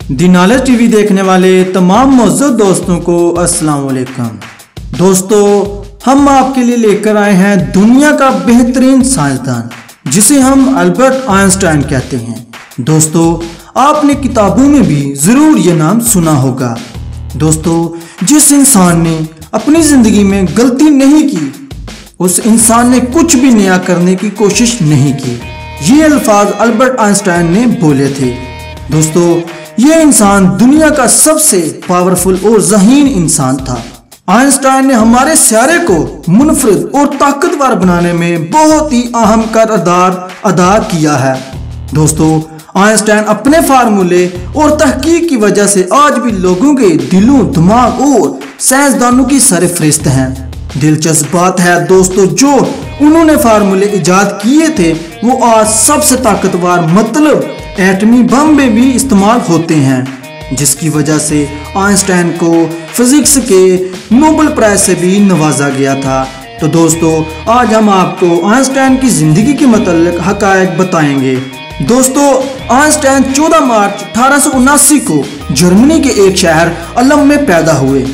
دی knowledge TV देखने वाले तमाम मौजूद दोस्तों को अस्सलाम वालेकुम। दोस्तों, हम आपके लिए लेकर आए हैं दुनिया का बेहतरीन साइंसदान जिसे हम अल्बर्ट आइंस्टाइन कहते हैं। दोस्तों, आपने किताबों में भी ज़रूर ये नाम सुना होगा। दोस्तों, जिस इंसान ने अपनी ज़िंदगी में गलती नहीं की, उस इंसान ने कुछ भी नया करने की कोशिश नहीं की। ये अल्फाज अल्बर्ट आइंस्टाइन ने बोले थे। दोस्तों, ये इंसान दुनिया का सबसे पावरफुल और ज़हीन इंसान था। आइंस्टाइन ने हमारे सियारे को मुनफरिद और ताकतवर बनाने में बहुत ही अहम किरदार अदा किया है। दोस्तों, आइंस्टाइन अपने फार्मूले और तहकीक की वजह से आज भी लोगों के दिलों, दिमाग और साइंसदानों की सरफहरिस्त हैं। दिलचस्प बात है दोस्तों, जो उन्होंने फार्मूले इजाद किए थे वो आज सबसे ताकतवर मतलब एटमी बम में भी इस्तेमाल होते हैं, जिसकी वजह से आइंस्टाइन को फिजिक्स के नोबेल प्राइज से भी नवाजा गया था। तो दोस्तों, आज हम आपको आइंस्टाइन की ज़िंदगी के मतलब हक़ाइक़ बताएंगे। दोस्तों, आइंस्टाइन 14 मार्च 1879 को जर्मनी के एक शहर अलम में पैदा हुए।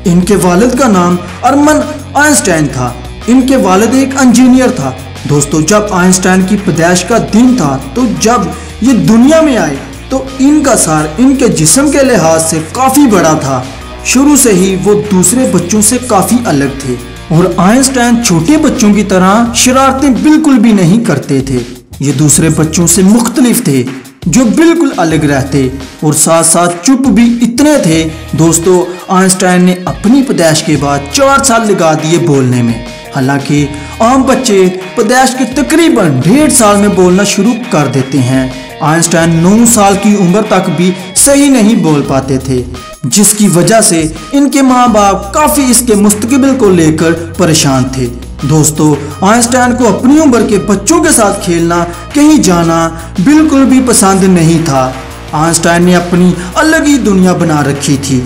इनके वालिद का नाम अरमन आइंस्टाइन था। इनके वालिद एक इंजीनियर था। दोस्तों, जब आइंस्टाइन की पैदाइश का दिन था तो जब ये दुनिया में आए तो इनका सर इनके जिस्म के लिहाज से काफ़ी बड़ा था। शुरू से ही वो दूसरे बच्चों से काफ़ी अलग थे और आइंस्टाइन छोटे बच्चों की तरह शरारतें बिल्कुल भी नहीं करते थे। ये दूसरे बच्चों से मुख्तलिफ थे जो बिल्कुल अलग रहते और साथ साथ चुप भी इतने थे। दोस्तों, आइंस्टाइन ने अपनी पैदाइश के बाद 4 साल लगा दिए बोलने में। हालांकि आम बच्चे पैदाइश के तकरीबन 1.5 साल में बोलना शुरू कर देते हैं। आइंस्टाइन 9 साल की उम्र तक भी सही नहीं बोल पाते थे, जिसकी वजह से इनके माँ बाप काफ़ी इसके मुस्तकबिल को लेकर परेशान थे। दोस्तों, आइंस्टाइन को अपनी उम्र के बच्चों के साथ खेलना, कहीं जाना बिल्कुल भी पसंद नहीं था। आइंस्टाइन ने अपनी अलग ही दुनिया बना रखी थी।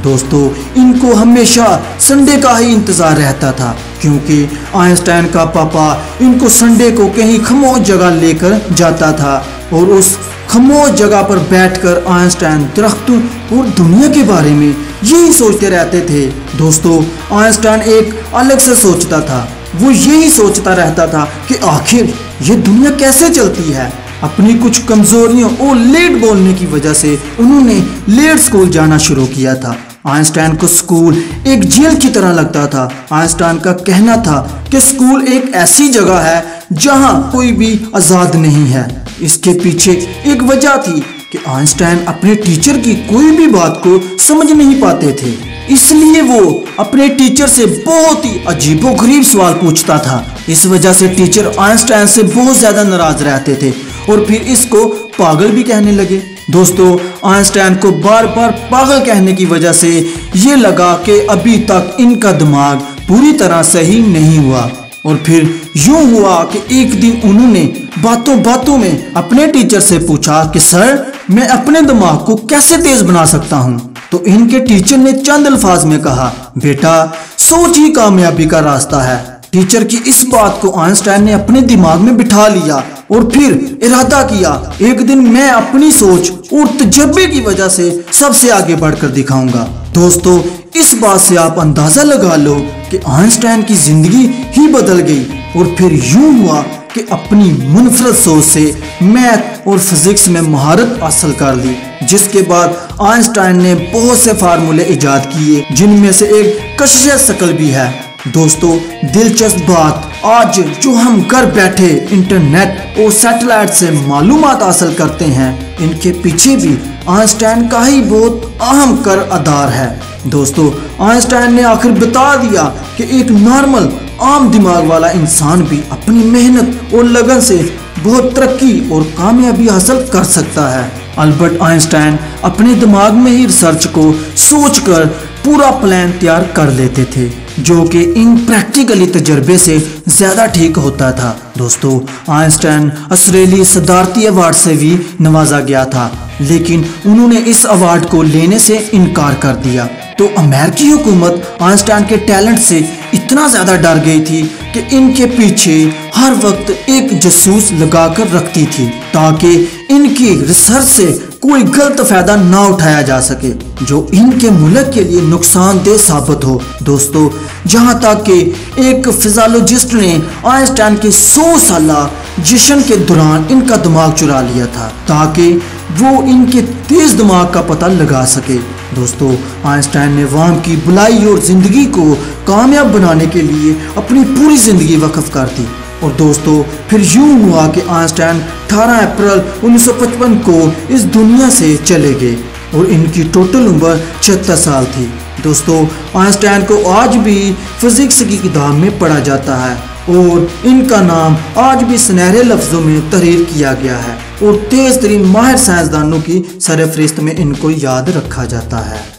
दोस्तों, इनको हमेशा संडे का ही इंतज़ार रहता था, क्योंकि आइंस्टाइन का पापा इनको संडे को कहीं खामोश जगह लेकर जाता था और उस खामोश जगह पर बैठकर आइंस्टाइन दरख्तों और दुनिया के बारे में यही सोचते रहते थे। दोस्तों, आइंस्टाइन एक अलग से सोचता था। वो यही सोचता रहता था कि आखिर ये दुनिया कैसे चलती है। अपनी कुछ कमजोरियों और लेट बोलने की वजह से उन्होंने लेट स्कूल जाना शुरू किया था। आइंस्टाइन को स्कूल एक जेल की तरह लगता था। आइंस्टाइन का कहना था कि स्कूल एक ऐसी जगह है जहां कोई भी आज़ाद नहीं है। इसके पीछे एक वजह थी कि आइंस्टाइन अपने टीचर की कोई भी बात को समझ नहीं पाते थे, इसलिए वो अपने टीचर से बहुत ही अजीबोगरीब सवाल पूछता था। इस वजह से टीचर आइंस्टाइन से बहुत ज़्यादा नाराज रहते थे और फिर इसको पागल भी कहने लगे। दोस्तों, आइंस्टाइन को बार बार पागल कहने की वजह से ये लगा कि अभी तक इनका दिमाग पूरी तरह सही नहीं हुआ और फिर यूं हुआ कि एक दिन उन्होंने बातों बातों में अपने टीचर से पूछा कि सर, मैं अपने दिमाग को कैसे तेज बना सकता हूं। तो इनके टीचर ने चंद अल्फाज में कहा, बेटा, सोच ही कामयाबी का रास्ता है। टीचर की इस बात को आइंस्टाइन ने अपने दिमाग में बिठा लिया और फिर इरादा किया, एक दिन मैं अपनी सोच और तजर्बे की वजह से सबसे आगे बढ़कर दिखाऊंगा। दोस्तों, इस बात से आप अंदाजा लगा लो कि आइंस्टाइन की जिंदगी ही बदल गई और फिर यूं हुआ कि अपनी मुनफरद सोच से मैथ और फिजिक्स में महारत हासिल कर ली, जिसके बाद आइंस्टाइन ने बहुत से फार्मूले इजाद किए, जिनमें से एक कशिश शकल भी है। दोस्तों, दिलचस्प बात, आज जो हम घर बैठे इंटरनेट और सैटेलाइट से मालूमात हासिल करते हैं, इनके पीछे भी आइंस्टाइन का ही बहुत अहम किरदार है। दोस्तों, आइंस्टाइन ने आखिर बता दिया कि एक नॉर्मल आम दिमाग वाला इंसान भी अपनी मेहनत और लगन से बहुत तरक्की और कामयाबी हासिल कर सकता है। अल्बर्ट आइंस्टाइन अपने दिमाग में ही रिसर्च को सोचकर पूरा प्लान तैयार कर लेते थे, जो कि इन प्रैक्टिकली तजर्बे से ज़्यादा ठीक होता था। दोस्तों, आइंस्टाइन ऑस्ट्रेलियाई सदारती अवार्ड से भी नवाजा गया था, लेकिन उन्होंने इस अवार्ड को लेने से इनकार कर दिया। तो अमेरिकी हुकूमत आइंस्टाइन के टैलेंट से इतना ज़्यादा डर गई थी कि इनके पीछे हर वक्त एक जासूस लगाकर रखती थी ताकि इनकी रिसर्च से कोई गलत फायदा ना उठाया जा सके जो इनके मुल्क के लिए नुकसानदेह साबित हो। दोस्तों, जहां तक कि एक फिजियोलॉजिस्ट ने आइंस्टाइन के 100 साला जश्न के दौरान इनका दिमाग चुरा लिया था ताकि वो इनके तेज दिमाग का पता लगा सके। दोस्तों, आइंस्टाइन ने वाम की बुलाई और जिंदगी को कामयाब बनाने के लिए अपनी पूरी जिंदगी वक्फ कर दी। और दोस्तों, फिर यूं हुआ कि आइंस्टाइन 18 अप्रैल 1955 को इस दुनिया से चले गए और इनकी टोटल उम्र 76 साल थी। दोस्तों, आइंस्टाइन को आज भी फिजिक्स की किताब में पढ़ा जाता है और इनका नाम आज भी सुनहरे लफ्जों में तहरीर किया गया है और तेज तरीन माहिर साइंसदानों की सरफहरिस्त में इनको याद रखा जाता है।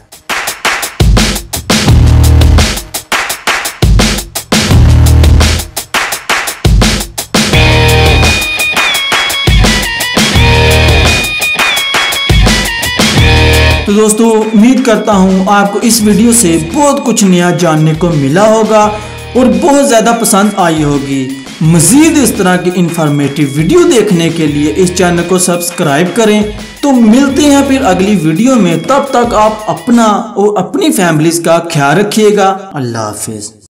तो दोस्तों, उम्मीद करता हूँ आपको इस वीडियो से बहुत कुछ नया जानने को मिला होगा और बहुत ज़्यादा पसंद आई होगी। मज़ीद इस तरह की इंफॉर्मेटिव वीडियो देखने के लिए इस चैनल को सब्सक्राइब करें। तो मिलते हैं फिर अगली वीडियो में, तब तक आप अपना और अपनी फैमिलीज़ का ख्याल रखिएगा। अल्लाह हाफिज़।